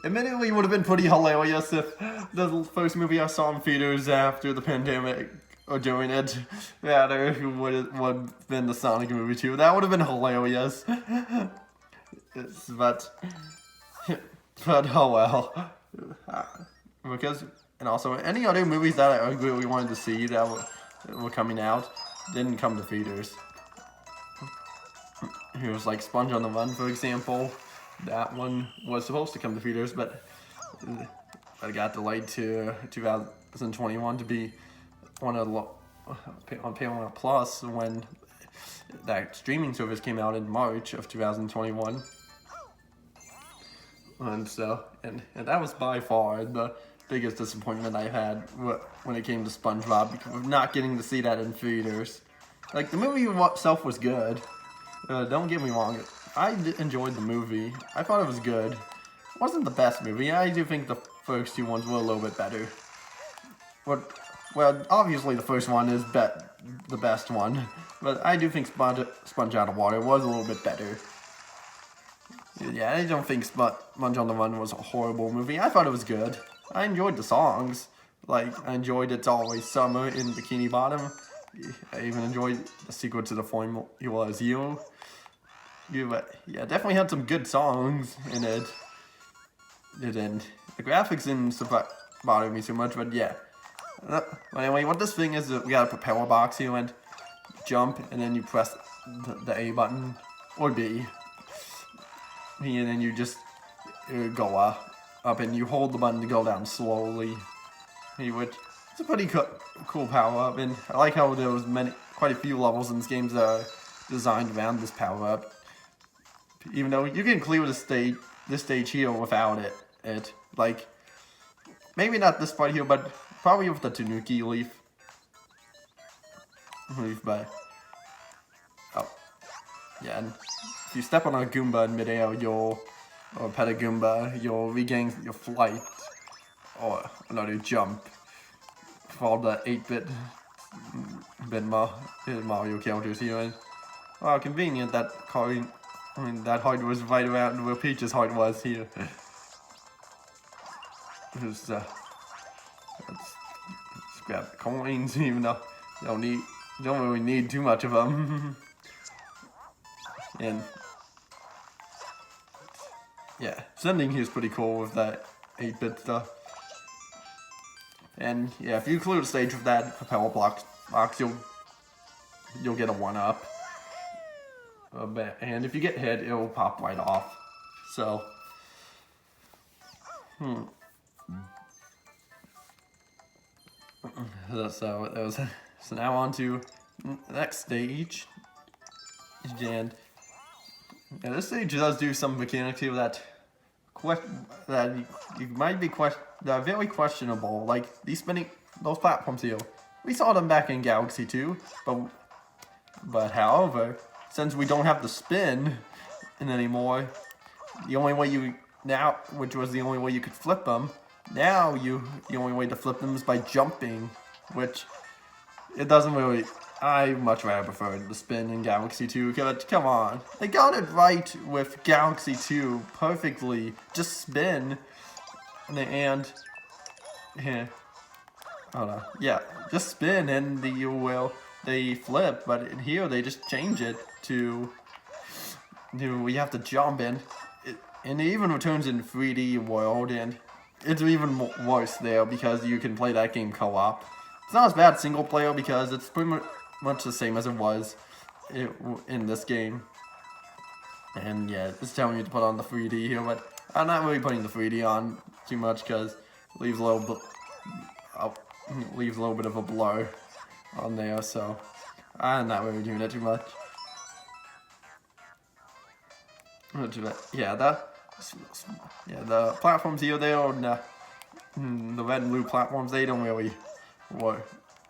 admittedly, it would have been pretty hilarious if the first movie I saw in theaters after the pandemic or during it, rather, would have been the Sonic movie too. That would have been hilarious. But oh well. Because, and also, any other movies that I really wanted to see that were coming out didn't come to theaters. Here's like Sponge on the Run, for example. That one was supposed to come to theaters, but it got delayed to 2021 to be one of the, on Paramount Plus when that streaming service came out in March of 2021. And so, and that was by far the biggest disappointment I had when it came to SpongeBob, because of not getting to see that in theaters. Like, the movie itself was good. Don't get me wrong, I enjoyed the movie. I thought it was good. It wasn't the best movie. I do think the first two ones were a little bit better. Well, obviously the first one is the best one, but I do think Sponge Out of Water was a little bit better. Yeah, I don't think Sponge on the Run was a horrible movie. I thought it was good. I enjoyed the songs. Like, I enjoyed It's Always Summer in Bikini Bottom. I even enjoyed the sequel to the Formula You. Yeah, definitely had some good songs in it. It didn't. The graphics didn't bother me so much, but yeah. Anyway, what this thing is, we got a propeller box here, and jump, and then you press the A button, or B. And then you just go up, and you hold the button to go down slowly. It's a pretty cool power-up, and I like how there was quite a few levels in this game that are designed around this power-up. Even though you can clear this stage here without it. Like, maybe not this part here, but probably with the Tanuki leaf. But, oh, yeah, and if you step on a Goomba in midair, or pet a Goomba, you'll regain your flight, or another jump, for all the 8-bit Mario characters here. And, well, convenient that that heart was right around where Peach's heart was here. Let's grab the coins, even though you don't really need too much of them. And yeah, sending here is pretty cool with that 8-bit stuff. And yeah, if you clear the stage with that propeller box, you'll get a 1-up. And if you get hit, it'll pop right off. So, so now on to the next stage. And yeah, this stage does do some mechanics here that you might be that are very questionable. Like those platforms here. We saw them back in Galaxy 2, but however, since we don't have the spin anymore, the only way which was the only way you could flip them, now the only way to flip them is by jumping, which it doesn't really. I much rather prefer the spin in Galaxy 2, because, come on, they got it right with Galaxy 2 perfectly. Just spin, and yeah, hold on, yeah, just spin, and they flip. But in here, they just change it to we have to jump in, and it even returns in 3D world, and it's even worse there because you can play that game co-op. It's not as bad single player because it's pretty much the same as it was in this game. And yeah, it's telling you to put on the 3D here, but I'm not really putting the 3D on too much because it leaves a little bit of a blur on there, so I'm not really doing it too much. Yeah, the platforms here, the red and blue platforms, they don't really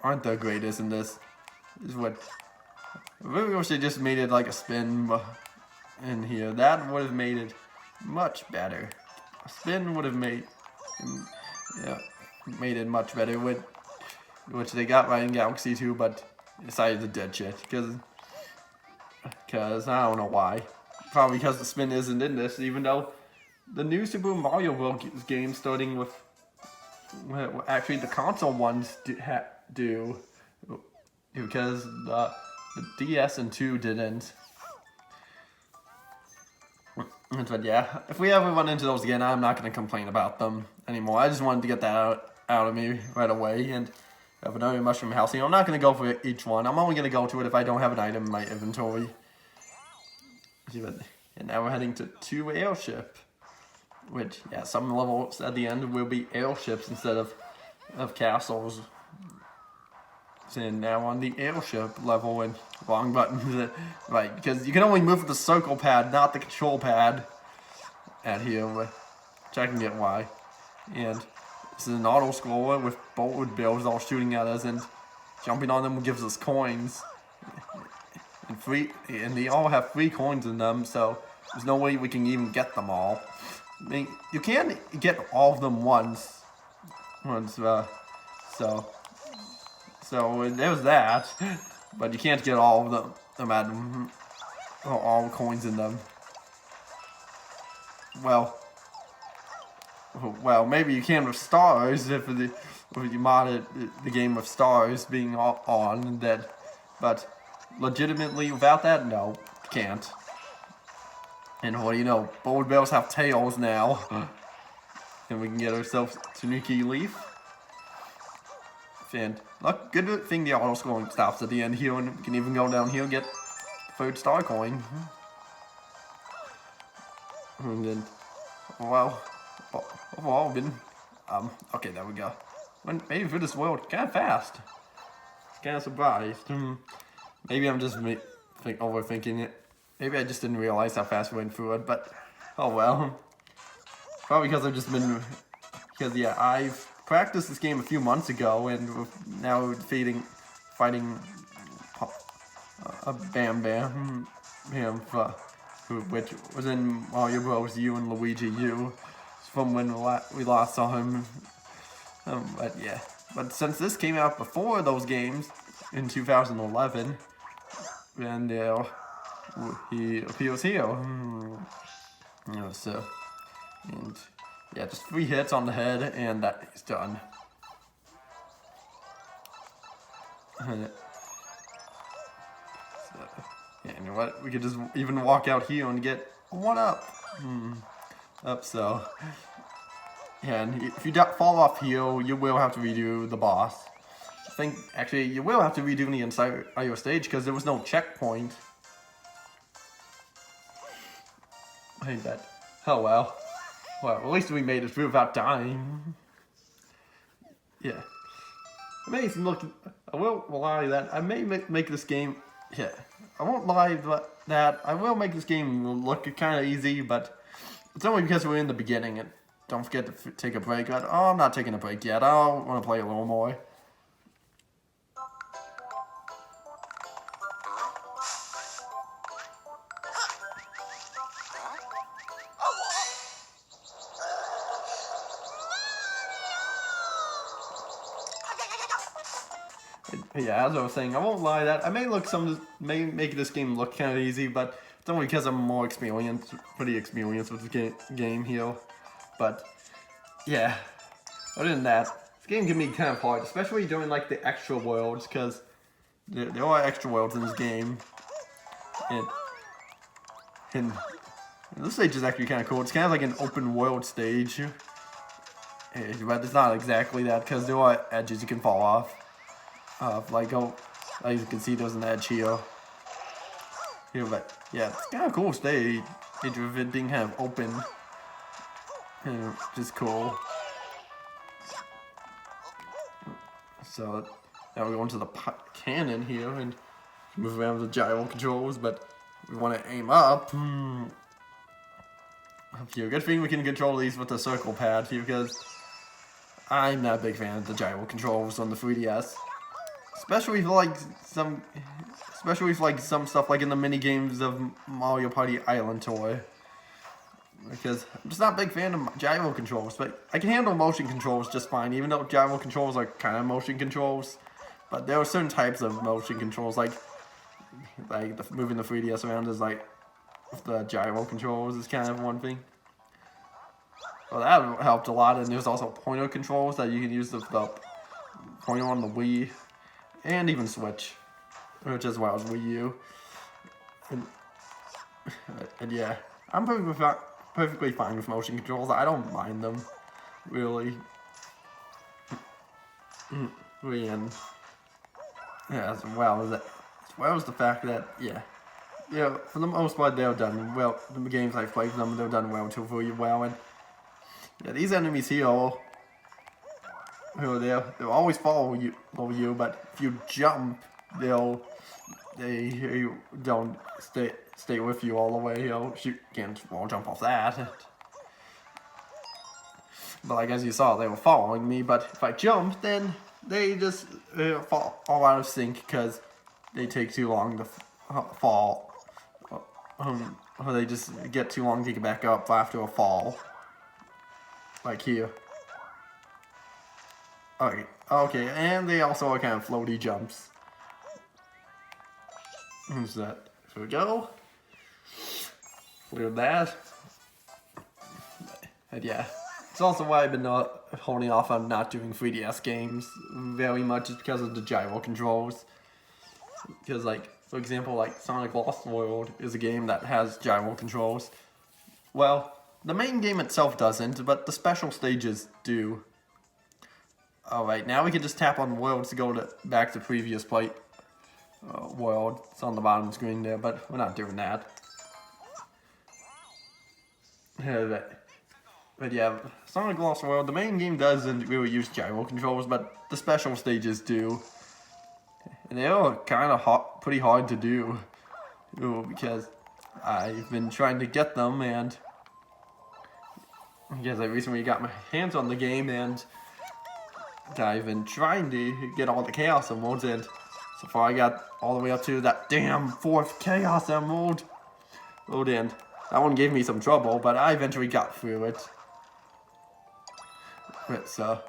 aren't the greatest in this. I really wish they just made it like a spin in here. That would have made it much better. A spin would have made it much better, which they got right in Galaxy 2, but decided to ditch it because I don't know why. Probably because the spin isn't in this, even though the new Super Mario World game, starting with actually the console ones do because the DS and 2 didn't. But yeah, if we ever run into those again, I'm not going to complain about them anymore. I just wanted to get that out of me right away. And have another Mushroom House. I'm not going to go for each one. I'm only going to go to it if I don't have an item in my inventory. And now we're heading to 2 Airship. Which, yeah, some levels at the end will be airships instead of castles. And now on the airship level, and wrong button, right, because you can only move with the circle pad, not the control pad at here, which I can get why. And this is an auto scroller with boat bills all shooting at us, and jumping on them gives us coins. And they all have 3 coins in them, so there's no way we can even get them all. I mean, you can get all of them once, so there's that, but you can't get all of them at all coins in them. Well, maybe you can with stars if you modded the game with stars being on that, but legitimately without that, no, you can't. And what do you know, Bold Bells have tails now. And we can get ourselves Tanuki Leaf. And look, good thing the auto scrolling stops at the end here, and we can even go down here and get the 3rd star coin. And then, well, overall, okay, there we go. Went maybe through this world kind of fast. Kind of surprised. Maybe I'm just overthinking it. Maybe I just didn't realize how fast we went through it, but oh well. Probably because I've just been, because yeah, I've practiced this game a few months ago, and now fighting a Bam Bam, which was in Mario Bros. U and Luigi U, from when we last saw him. But yeah, but since this came out before those games in 2011, and he appears here. So, and yeah, just 3 hits on the head, and that is done. So, yeah, you know what? We could just even walk out here and get 1 up. So. Yeah, and if you fall off here, you will have to redo the boss. I think, actually, you will have to redo the entire stage because there was no checkpoint. I hate that. Oh well. Well, at least we made it through without dying. Yeah. I won't lie that I may make this game. Yeah. I won't lie that I will make this game look kind of easy, but it's only because we're in the beginning. And don't forget to take a break. I'm not taking a break yet. I want to play a little more. Yeah, as I was saying, I won't lie that I may make this game look kind of easy, but it's only because I'm more pretty experienced with the game here. But yeah, other than that, this game can be kind of hard, especially doing like the extra worlds, because there are extra worlds in this game. And this stage is actually kind of cool. It's kind of like an open world stage, but it's not exactly that because there are edges you can fall off. Like as you can see, there's an edge here. But yeah, it's kind of cool stage with it being kind of open, and just cool. So now we go into the cannon here and move around with the gyro controls, but we want to aim up. Here, good thing we can control these with the circle pad here because I'm not a big fan of the gyro controls on the 3DS. Especially for some stuff like in the mini games of Mario Party Island Tour. Because I'm just not a big fan of gyro controls, but I can handle motion controls just fine, even though gyro controls are kind of motion controls. But there are certain types of motion controls, like moving the 3DS around is like the gyro controls is kind of one thing. Well, that helped a lot, and there's also pointer controls that you can use the pointer on the Wii, and even Switch, which as well as Wii U. And yeah, I'm perfectly fine with motion controls. I don't mind them, really. And yeah, as well as the fact that for the most part they're done well. The games I've played them, they're done relatively well, and yeah, these enemies here, they'll always follow you, but if you jump, they don't stay with you all the way. You can't jump off that. But like as you saw, they were following me. But if I jump, then they just fall out of sync because they take too long to fall. Or they just get too long to get back up after a fall. Like here. Okay, and they also are kind of floaty jumps. Who's that? Here we go. Clear that. And yeah, it's also why I've been holding off on not doing 3DS games very much, is because of the gyro controls. Because like, for example, like Sonic Lost World is a game that has gyro controls. Well, the main game itself doesn't, but the special stages do. Alright, now we can just tap on worlds to go back to previous world. It's on the bottom screen there, but we're not doing that. But yeah, Sonic Lost World, the main game doesn't really use gyro controls, but the special stages do. And they are kind of pretty hard to do, because I've been trying to get them, and because I recently got my hands on the game, and I've been trying to get all the Chaos Emeralds, and so far I got all the way up to that damn 4th Chaos Emerald. And that one gave me some trouble, but I eventually got through it. So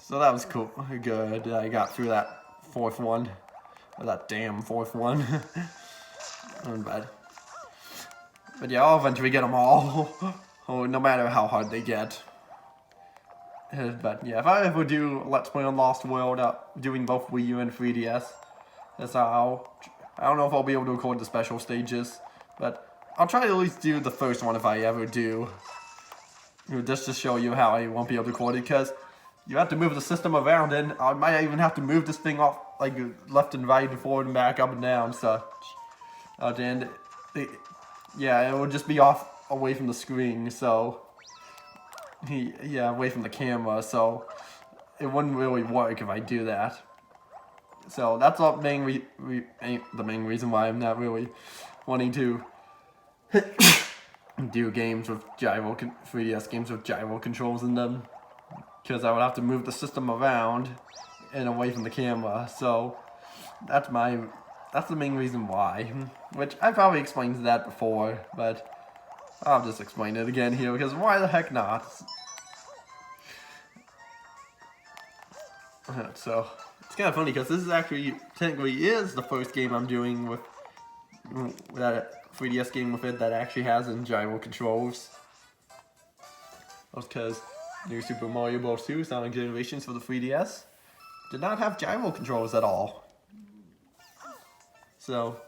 that was cool. Good. I got through that 4th one. Or that damn 4th one. But yeah, I'll eventually get them all. No matter how hard they get. But yeah, if I ever do Let's Play on Lost World, doing both Wii U and 3DS, that's how I don't know if I'll be able to record the special stages, but I'll try to at least do the first one if I ever do. Just to show you how I won't be able to record it, because you have to move the system around, and I might even have to move this thing off, like, left and right and forward and back, up and down, so... and it will just be off away from the screen, so... Yeah, away from the camera, so... It wouldn't really work if I do that. So that's the main reason why I'm not really wanting to do games with 3DS games with gyro controls in them, because I would have to move the system around and away from the camera. So that's the main reason why, which I probably explained that before, but I'll just explain it again here, because why the heck not? So it's kind of funny because this is actually technically the first game I'm doing with that 3DS game with it that actually has gyro controls. That's because New Super Mario Bros. 2 Sonic Generations for the 3DS did not have gyro controls at all. So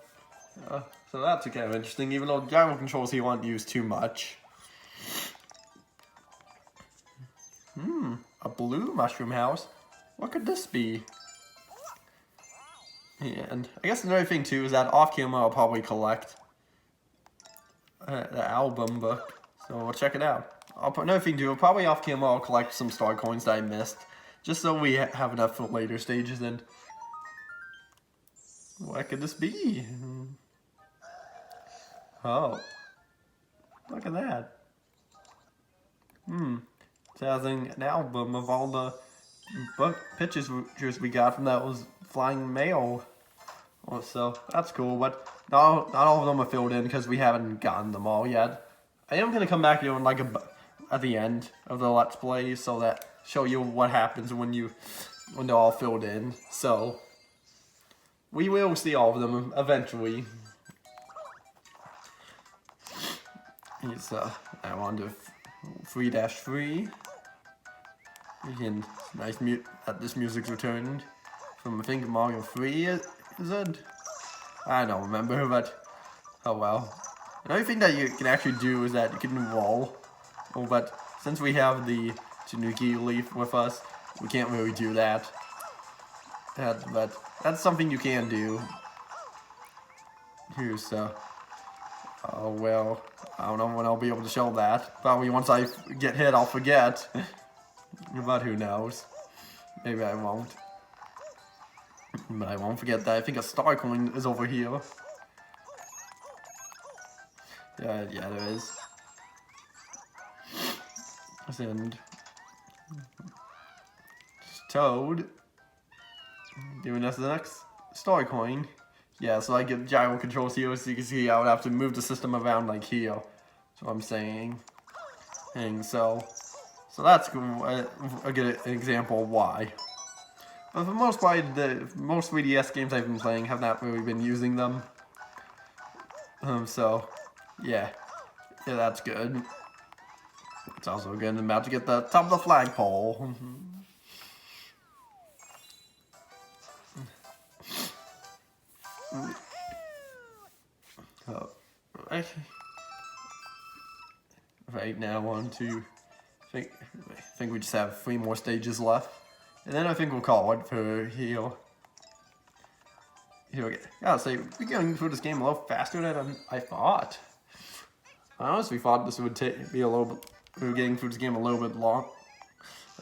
that's kind of interesting, even though gyro controls he won't use too much. A blue mushroom house? What could this be? And I guess another thing too is that off camera I'll probably collect the album book, so we'll check it out. Another thing too, probably off camera I'll collect some star coins that I missed, just so we have enough for later stages. And what could this be? Oh, look at that. It has an album of all the pictures we got from those flying mail. So that's cool, but not all of them are filled in because we haven't gotten them all yet. I am gonna come back here like at the end of the Let's Play, so that show you what happens when they're all filled in. So we will see all of them eventually. So I wonder if 3-3. Again, nice that this music's returned from, I think, Mario 3, is it? I don't remember, but oh well. Another thing that you can actually do is that you can roll. Oh, but since we have the Tanuki leaf with us, we can't really do that. But that's something you can do. Here's oh well, I don't know when I'll be able to show that. Probably once I get hit, I'll forget. But who knows? Maybe I won't. But I won't forget that. I think a star coin is over here. Yeah, there is. And Toad giving us the next star coin. Yeah, so I get gyro controls here, so you can see I would have to move the system around like here. That's what I'm saying. And so that's a good example of why. But for the most part, the most 3DS games I've been playing have not really been using them. So yeah, that's good. It's also good. I'm about to get the top of the flagpole. Right now, I think we just have 3 more stages left, and then I think we'll call it for here. Here we go. Yeah, so we're going through this game a little faster than I thought. I honestly thought this would be a little bit. We were getting through this game a little bit long,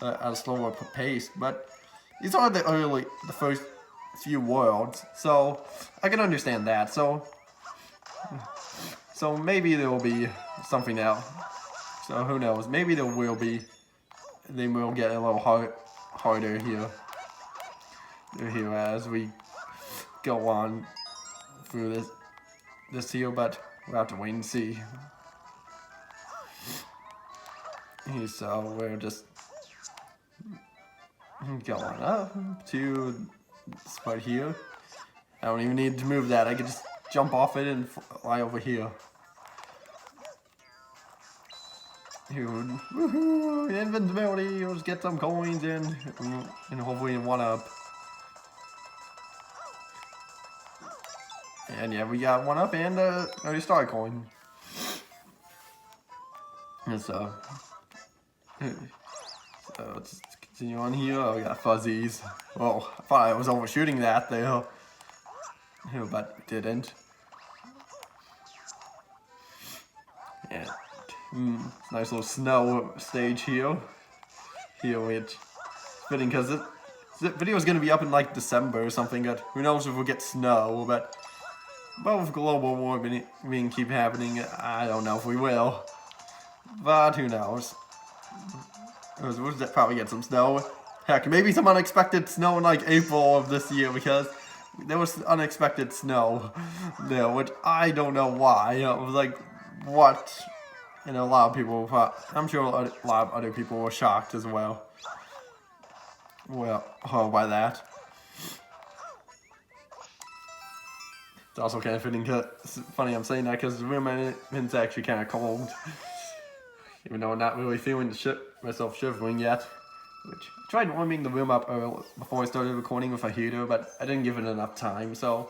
at a slower pace, but these are the first few worlds, so I can understand that. So maybe there will be something else. So who knows? Maybe there will be. They will get a little harder here as we go on through this here, but we'll have to wait and see. So we're just going up to this part here. I don't even need to move that. I can just jump off it and fly over here. Woohoo! Invincibility! Let's get some coins in, and hopefully one up. And yeah, we got 1 up and a star coin. And so let's continue on here. Oh, we got fuzzies. Oh, I thought I was overshooting that there, but didn't. Yeah. Nice little snow stage here. Which fitting because the video is gonna be up in like December or something. But who knows if we'll get snow? But with global warming keep happening, I don't know if we will. But who knows? We'll probably get some snow. Heck, maybe some unexpected snow in like April of this year because there was unexpected snow there, which I don't know why. It was like, what? And a lot of people, I'm sure a lot of other people were shocked as well. By that. It's also kind of fitting, it's funny I'm saying that because the room I'm in is actually kind of cold. Even though I'm not really feeling myself shivering yet. Which I tried warming the room up before I started recording with a heater, but I didn't give it enough time, so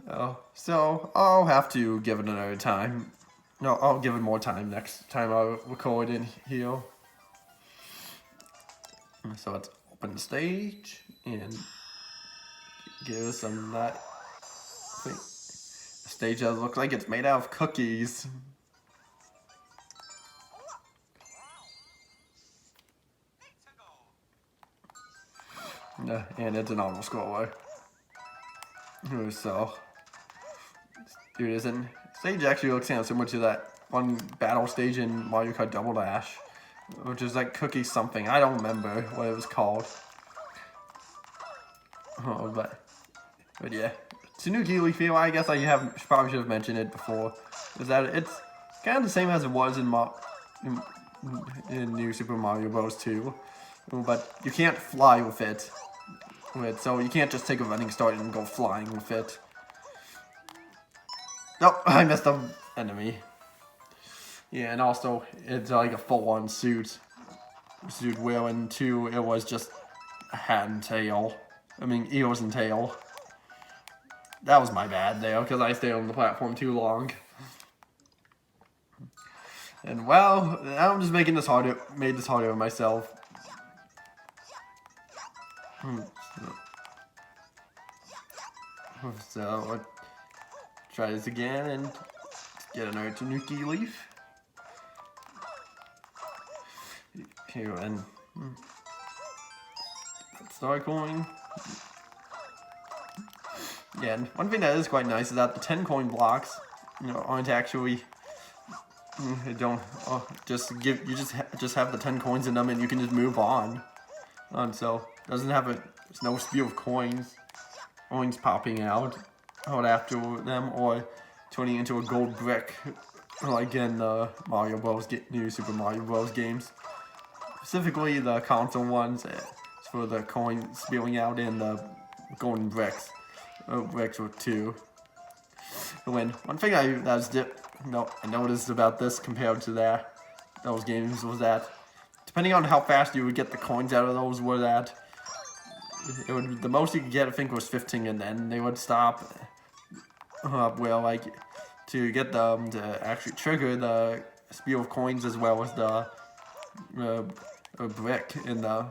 I'll have to give it another time. No, I'll give it more time next time I record in here. So let's open the stage and give us some that. I think the stage does look like it's made out of cookies. And it's an auto-scroller. So, here it is. And stage actually looks kind of similar to that one battle stage in Mario Kart Double Dash, which is like cookie something. I don't remember what it was called. But yeah, Tanuki Leaf, I guess I probably should have mentioned it before. Is that it's kind of the same as it was in New Super Mario Bros. 2, but you can't fly with it. So you can't just take a running start and go flying with it. Nope, I missed the enemy. Yeah, and also it's like a full-on suit where in 2 it was just a hat and tail. I mean, ears and tail. That was my bad there, because I stayed on the platform too long. And well, I'm just made this harder on myself. So, I'll try this again and get another Tanuki leaf. Here, and Star Coin. Yeah, and one thing that is quite nice is that the 10 coin blocks, aren't actually. Don't just give you just have the 10 coins in them and you can just move on. And so doesn't have there's no spew of coins popping out after them or turning into a gold brick like in the Mario Bros. New Super Mario Bros. Games. Specifically the console ones for the coins spewing out in the golden bricks. Bricks with 2. One thing I noticed about this compared to those games was that depending on how fast you would get the coins out of those, were that the most you could get I think was 15, and then they would stop. To get them to actually trigger the spew of coins as well as the brick in the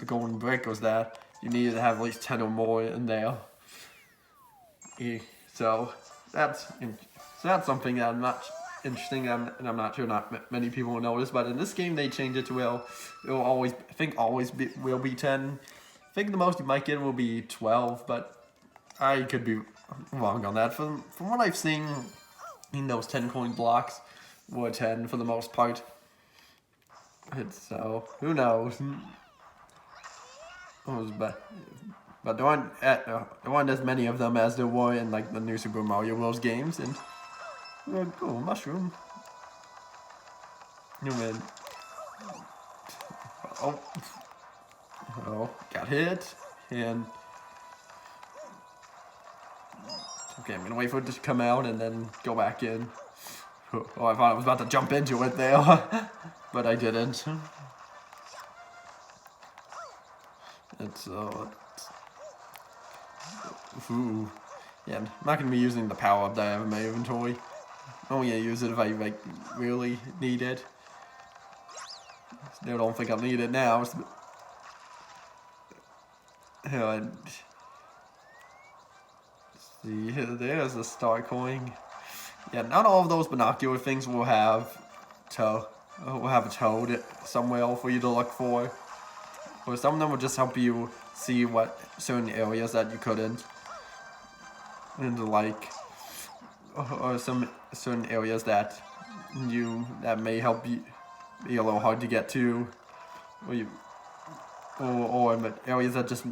golden brick was that you needed to have at least 10 or more in there. So that's something that I'm not interesting, and I'm not sure many people will notice. But in this game, they changed it to it will always will be 10. I think the most you might get will be 12, but I could be wrong on that. From what I've seen, in those 10 coin blocks were 10 for the most part. So who knows? But there weren't as many of them as there were in like the new Super Mario Bros. Games. And mushroom. Got hit, and okay, I'm gonna wait for it to come out and then go back in. Oh, I thought I was about to jump into it there, but I didn't. Yeah, I'm not gonna be using the power up that I have in my inventory. I'm only gonna use it if I really need it. Still don't think I'll need it now. See, there's the star coin. Yeah, not all of those binocular things will have a toad somewhere for you to look for. Or some of them will just help you see what certain areas that you couldn't. And or some certain areas that may help you be a little hard to get to. Or areas that just,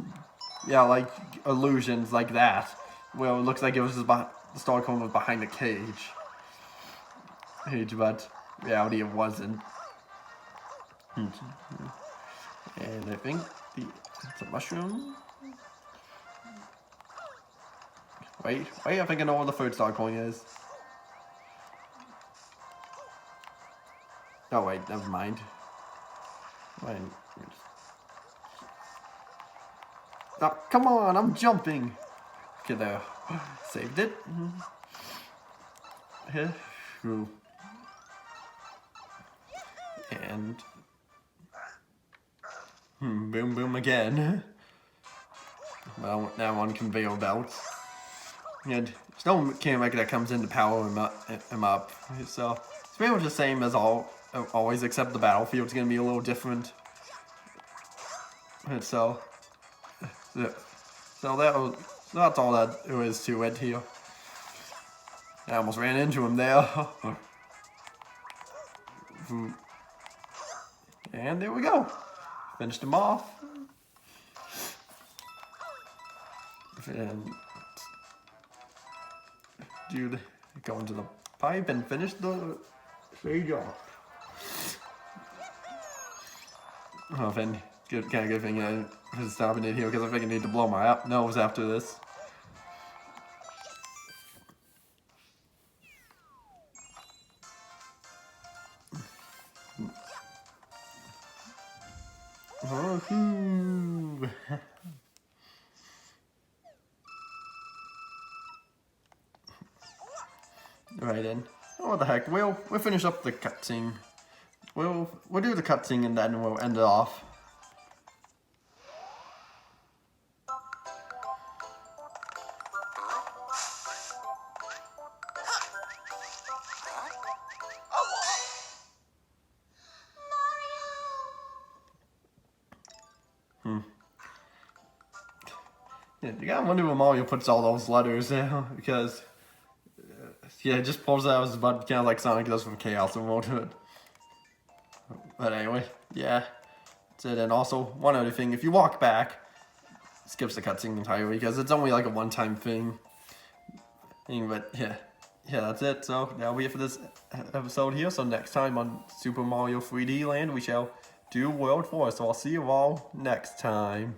like illusions like that. Well, it looks like it was just the star cone was behind a cage, but reality it wasn't. And I think it's a mushroom. Wait, I think I know where the third star coin is. Oh wait, never mind. Oh, come on, I'm jumping. Okay, there. Saved it. And boom, boom again. Well, now on conveyor belts. And there's no camera that comes in to power him up. So it's pretty much the same as always, except the battlefield's gonna be a little different. And so that's all that there is to it here. I almost ran into him there. And there we go. Finished him off. And go into the pipe and finish the stage off. Oh, then kind of good thing is stopping it here because I think I need to blow my nose after this. Woohoo! Right then. Oh, what the heck? We'll finish up the cutscene. We'll do the cutscene and then we'll end it off. Yeah, you gotta wonder where Mario puts all those letters now, because yeah, it just pulls out his butt, kind of like Sonic does from Chaos Emerald. But anyway, yeah, that's it. And also, one other thing, if you walk back, it skips the cutscene entirely, because it's only like a one-time thing. But yeah, that's it. So that'll be it for this episode here. So next time on Super Mario 3D Land, we shall do World 4. So I'll see you all next time.